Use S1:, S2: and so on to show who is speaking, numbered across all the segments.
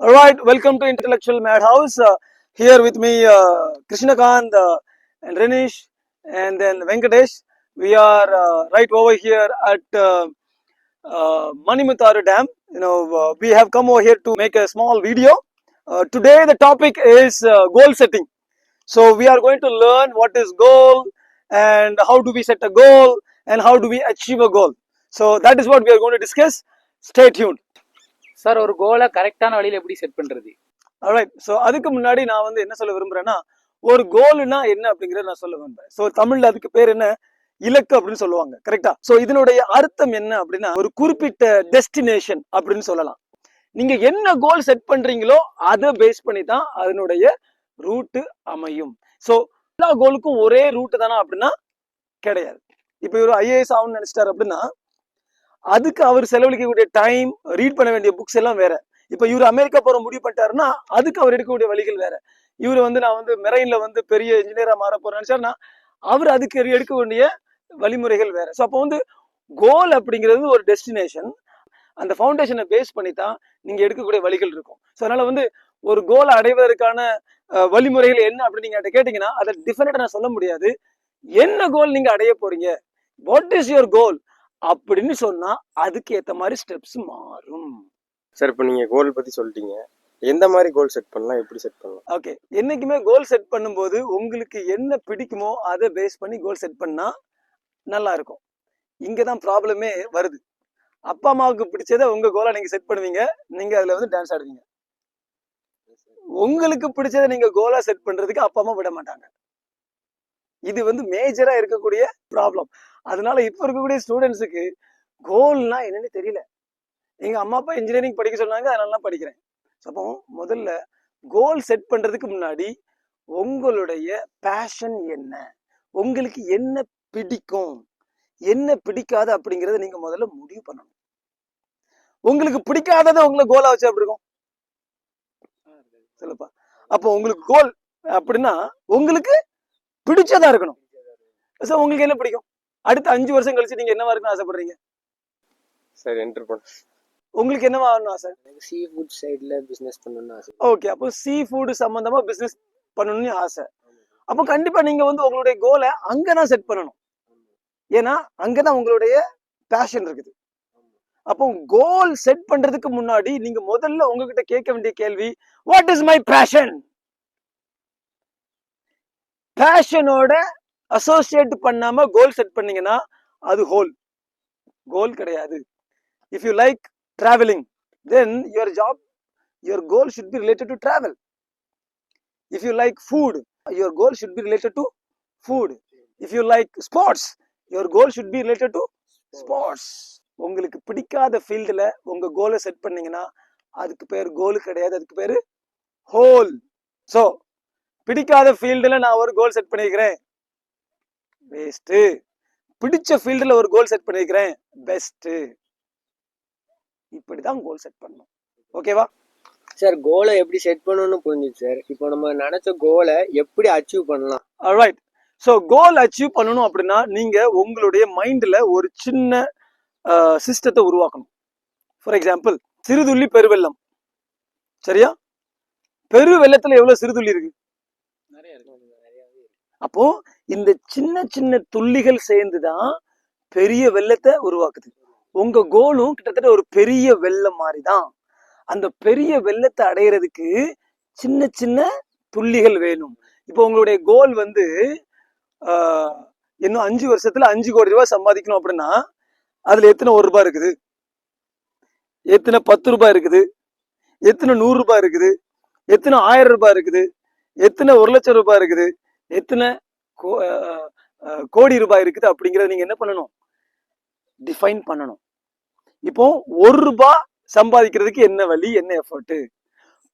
S1: All right, welcome to Intellectual Madhouse. Here with me, Krishnakant and Renish, and then Venkatesh. We are right over here at Manimutaru Dam. We have come over here to make a small video. Today, the topic is goal setting. So we are going to learn what is goal and how do we set a goal and how do we achieve a goal. So that is what we are going to discuss. Stay tuned.
S2: Sir ஒரு கோலை கரெக்டான வழியில எப்படி set பண்றது?
S1: Alright. So அதுக்கு முன்னாடி நான் வந்து என்ன சொல்ல விரும்புறேன்னா, ஒரு கோல்னா என்ன அப்படிங்கறத நான் சொல்ல விரும்புறேன். ஸோ தமிழ்ல அதுக்கு பேர் என்ன, இலக்கு அப்படின்னு சொல்லுவாங்க. கரெக்டா? ஸோ இதனுடைய அர்த்தம் என்ன அப்படின்னா, ஒரு குறிப்பிட்ட டெஸ்டினேஷன் அப்படின்னு சொல்லலாம். நீங்க என்ன கோல் செட் பண்றீங்களோ அதை பேஸ் பண்ணி தான் அதனுடைய ரூட்டு அமையும். ஸோ எல்லா கோலுக்கும் ஒரே ரூட்டு தானா அப்படின்னா கிடையாது. இப்போ இவர் ஐஏஎஸ் ஆகும்னு நினைச்சிட்டாரு அப்படின்னா அதுக்கு அவர் செலவழிக்கக்கூடிய டைம், ரீட் பண்ண வேண்டிய புக்ஸ் எல்லாம் வேற. இப்ப இவர் அமெரிக்கா போற முடிவு பண்ணிட்டாருன்னா அதுக்கு அவர் எடுக்கக்கூடிய வழிகள் வேற. இவர் வந்து நான் வந்து மெரைன்ல வந்து பெரிய இன்ஜினியரா மாற போறேன்னு நினைச்சாருன்னா அவர் அதுக்கு எடுக்க வேண்டிய வழிமுறைகள் வேற. ஸோ அப்போ வந்து கோல் அப்படிங்கிறது ஒரு டெஸ்டினேஷன். அந்த ஃபவுண்டேஷனை பேஸ் பண்ணி தான் நீங்க எடுக்கக்கூடிய வழிகள் இருக்கும். ஸோ அதனால வந்து ஒரு கோலை அடைவதற்கான வழிமுறைகள் என்ன அப்படின்னு நீங்க கேட்டீங்கன்னா அதை டிஃபரெண்டா நான் சொல்ல முடியாது. என்ன கோல் நீங்க அடைய போறீங்க, வாட் இஸ் யுவர் கோல் அப்படின்னு சொன்னா அதுக்கு ஏத்த மாதிரி ஸ்டெப்ஸ் மாறும்.
S3: சார், இப்போ நீங்க கோல் பத்தி சொல்லிட்டீங்க. எந்த மாதிரி கோல் செட் பண்ணலாம், எப்படி செட் பண்ணலாம்?
S1: ஓகே, என்னைக்குமே கோல் செட் பண்ணும்போது உங்களுக்கு என்ன பிடிக்குமோ அதை பேஸ் பண்ணி கோல் செட் பண்ணா நல்லா இருக்கும். இங்கதான் ப்ராப்ளமே வருது. அப்பா அம்மாவுக்கு பிடிச்சதை உங்க கோலா நீங்க செட் பண்ணுவீங்க, நீங்க அதுல வந்து டான்ஸ் ஆடுவீங்க. உங்களுக்கு பிடிச்சதை நீங்க கோலா செட் பண்றதுக்கு அப்பா அம்மா விட மாட்டாங்க. இது வந்து மேஜரா இருக்கக்கூடிய ப்ராப்ளம். அதனால இப்ப இருக்கக்கூடிய ஸ்டூடெண்ட்ஸுக்கு கோல்னா என்னன்னு தெரியல. எங்க அம்மா அப்பா இன்ஜினியரிங் படிக்க சொன்னாங்க, அதனால படிக்கிறேன். அப்போ முதல்ல கோல் செட் பண்றதுக்கு முன்னாடி உங்களுடைய பேஷன் என்ன, உங்களுக்கு என்ன பிடிக்கும், என்ன பிடிக்காது அப்படிங்கறத நீங்க முதல்ல முடிவு பண்ணணும். உங்களுக்கு பிடிக்காததை உங்களை கோலா வச்சு அப்படி இருக்கும் சொல்லப்பா. அப்போ உங்களுக்கு கோல் அப்படின்னா உங்களுக்கு பிடிச்சதா இருக்கணும். உங்களுக்கு என்ன பிடிக்கும், அடுத்த 5 வருஷம் கழிச்சு நீங்க என்னவா இருக்குன்னு ஆசைப்படுறீங்க?
S3: Sir, entrepreneur.
S1: உங்களுக்கு என்னவா ஆகணும் ஆசை?
S2: சீ ஃபுட் சைடுல பிசினஸ் பண்ணணும்னு ஆசை.
S1: ஓகே, அப்போ சீ ஃபுட் சம்பந்தமா பிசினஸ் பண்ணணும்னு ஆசை. அப்போ கண்டிப்பா நீங்க வந்து உங்களுடைய கோலை அங்கதான் செட் பண்ணணும். ஏன்னா அங்கதான் உங்களுடைய பேஷன் இருக்குது. அப்போ கோல் செட் பண்றதுக்கு முன்னாடி நீங்க முதல்ல உங்ககிட்ட கேட்க வேண்டிய கேள்வி, வாட் இஸ் மை பேஷன்? பேஷனோட அசோசியேட் பண்ணாம கோல் செட் பண்ணீங்கன்னா அது கோல் கிடையாது. If you like traveling, then your goal should be related to travel. If you like food, your goal should be related to food. If you like sports, your goal should be related to sports. உங்களுக்கு பிடிக்காத ஃபீல்டுல உங்க கோலை set பண்ணீங்கன்னா அதுக்கு பேர் கோல் கிடையாது, அதுக்கு பேரு ஹோல். சோ பிடிக்காத ஃபீல்டுல நான் ஒரு கோல் செட் பண்ணிக்கிறேன், வேஸ்ட். பிடிச்ச ஃபீல்டுல ஒரு கோல் செட் பண்ணிக்கிறேன், பெஸ்ட். இப்படிதான் கோல் செட் பண்ணணும். ஓகேவா
S2: சார்? கோலை எப்படி செட் பண்ணணும்னு புரிஞ்சுச்சு சார். இப்போ நம்ம நினைச்ச கோலை எப்படி அச்சீவ் பண்ணலாம்?
S1: ஆல்ரைட். ஸோ கோல் அச்சீவ் பண்ணணும் அப்படின்னா நீங்க உங்களுடைய மைண்ட்ல ஒரு சின்ன சிஸ்டத்தை உருவாக்கணும். ஃபார் எக்ஸாம்பிள், சிறுதுள்ளி பெருவெள்ளம். சரியா? பெருவெள்ளத்துல எவ்வளவு சிறுதுள்ளி இருக்கு? அப்போ இந்த சின்ன சின்ன துள்ளிகள் சேர்ந்துதான் பெரிய வெள்ளத்தை உருவாக்குது. உங்க கோலும் கிட்டத்தட்ட ஒரு பெரிய வெள்ளம் மாதிரிதான். அந்த பெரிய வெள்ளத்தை அடையிறதுக்கு சின்ன சின்ன துள்ளிகள் வேணும். இப்போ உங்களுடைய கோல் வந்து இன்னும் 5 வருஷத்துல 5 கோடி ரூபாய் சம்பாதிக்கணும் அப்படின்னா அதுல எத்தனை ₹1 இருக்குது, எத்தனை ₹10 இருக்குது, எத்தனை ₹100 இருக்குது, எத்தனை ₹1000 இருக்குது, எத்தனை ₹1,00,000 இருக்குது, எத்தனை கோடி ரூபாய் இருக்குது அப்படிங்கறத நீங்க என்ன பண்ணணும், டிஃபைன் பண்ணணும். இப்போ ₹1 சம்பாதிக்கிறதுக்கு என்ன வழி, என்ன எஃபர்ட்,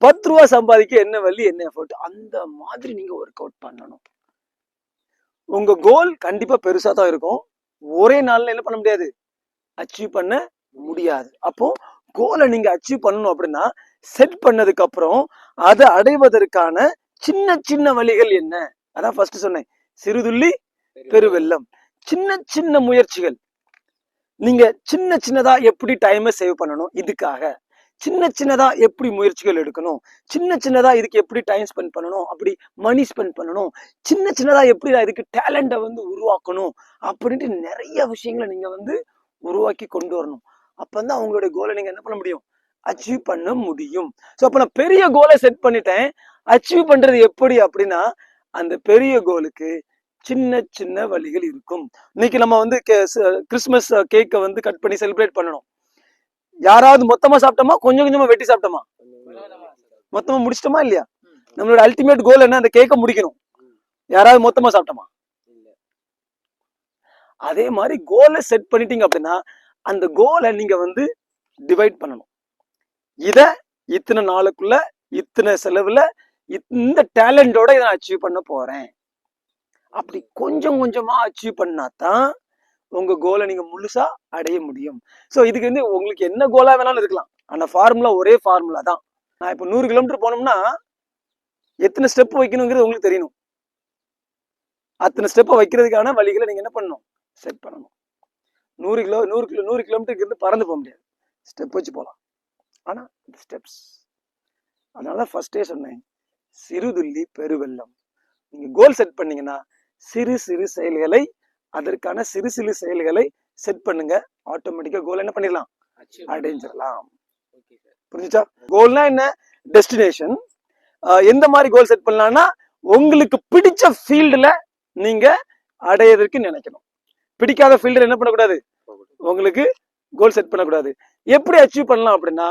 S1: ₹10 சம்பாதிக்க என்ன வழி, என்ன எஃபர்ட், அந்த மாதிரி நீங்க ஒர்க் அவுட் பண்ணணும். உங்க கோல் கண்டிப்பா பெருசா தான் இருக்கும். ஒரே நாள்ல என்ன பண்ண முடியாது, அச்சீவ் பண்ண முடியாது. அப்போ கோலை நீங்க அச்சீவ் பண்ணணும் அப்படின்னா செட் பண்ணதுக்கு அப்புறம் அதை அடைவதற்கான சின்ன சின்ன வழிகள் என்ன, அதான் ஃபர்ஸ்ட் சொன்னேன், சிறுதுள்ளி பெருவெள்ளம். சின்ன சின்ன முயற்சிகள். நீங்க சின்ன சின்னதா எப்படி டைமை சேவ் பண்ணணும், இதுக்காக சின்ன சின்னதா எப்படி முயற்சிகள் எடுக்கணும், சின்ன சின்னதா இதுக்கு எப்படி டைம் ஸ்பெண்ட் பண்ணணும், அப்படி மணி ஸ்பெண்ட் பண்ணணும், சின்ன சின்னதா எப்படி நான் இதுக்கு டேலண்ட்டை வந்து உருவாக்கணும் அப்படின்ட்டு நிறைய விஷயங்களை நீங்க வந்து உருவாக்கி கொண்டு வரணும். அப்ப வந்து அவங்களுடைய கோலை நீங்க என்ன பண்ண முடியும், அச்சீவ் பண்ண முடியும். ஸோ அப்ப நான் பெரிய கோலை செட் பண்ணிட்டேன், அச்சீவ் பண்றது எப்படி அப்படின்னா அந்த பெரிய கோலுக்கு சின்ன சின்ன வழிகள் இருக்கும். இன்னைக்கு நம்ம வந்து கிறிஸ்துமஸ் கேக்கை வந்து கட் பண்ணி செலிப்ரேட் பண்ணணும். யாராவது மொத்தமா சாப்பிட்டோமா, கொஞ்சம் கொஞ்சமா வெட்டி சாப்பிட்டோமா, மொத்தமா முடிச்சிட்டோமா இல்லையா? நம்மளோட அல்டிமேட் கோல் என்ன, அந்த கேக்கை முடிக்கணும். யாராவது மொத்தமா சாப்பிட்டோமா? அதே மாதிரி கோலை செட் பண்ணிட்டீங்க அப்படின்னா அந்த கோலை நீங்க வந்து டிவைட் பண்ணணும். இத இத்தனை நாளுக்குள்ள இத்தனை செலவுல இந்த டேலண்டோட இதை நான் அச்சீவ் பண்ண போறேன். அப்படி கொஞ்சம் கொஞ்சமா அச்சீவ் பண்ணாதான் உங்க கோலை நீங்க முழுசா அடைய முடியும். ஸோ இதுக்கு வந்து உங்களுக்கு என்ன கோலா வேணாலும் இருக்கலாம், ஆனா ஃபார்முலா ஒரே ஃபார்முலா தான். நான் இப்போ 100 கிலோமீட்டர் போனோம்னா எத்தனை ஸ்டெப் வைக்கணுங்கிறது உங்களுக்கு தெரியணும். அத்தனை ஸ்டெப்பை வைக்கிறதுக்கான வழிகளை நீங்க என்ன பண்ணணும், செட் பண்ணணும். 100 கிலோமீட்டருக்கு இருந்து பறந்து போக முடியாது, ஸ்டெப் வச்சு போகலாம். ஆனா ஸ்டெப்ஸ். அதனால ஃபர்ஸ்டே சொன்னேன், சிறுதுள்ளி பெருவெள்ளம். நீங்க கோல் செட் பண்ணீங்கன்னா சிறு சிறு செயல்களை, அதற்கான சிறு சிறு செயல்களை செட் பண்ணுங்க, ஆட்டோமேட்டிக்கா கோல் என்ன பண்ணிடலாம், அடைஞ்சிடலாம். புரிஞ்சுச்சா? கோல்னா என்ன, டெஸ்டினேஷன். எந்த மாதிரி கோல் செட் பண்ணலாம்னா உங்களுக்கு பிடிச்ச ஃபீல்டுல நீங்க அடையறதுக்கு நினைக்கணும். பிடிக்காத ஃபீல்டுல என்ன பண்ணக்கூடாது, உங்களுக்கு கோல் செட் பண்ணக்கூடாது. எப்படி அச்சீவ் பண்ணலாம் அப்படின்னா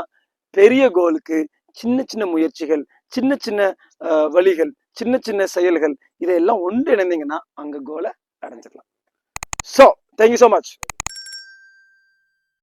S1: பெரிய கோலுக்கு சின்ன சின்ன முயற்சிகள், சின்ன சின்ன வழிகள், சின்ன சின்ன செயல்கள், இதெல்லாம் ஒன்று இணைந்தீங்கன்னா அங்க கோலை அடைஞ்சிடலாம். So thank you so much.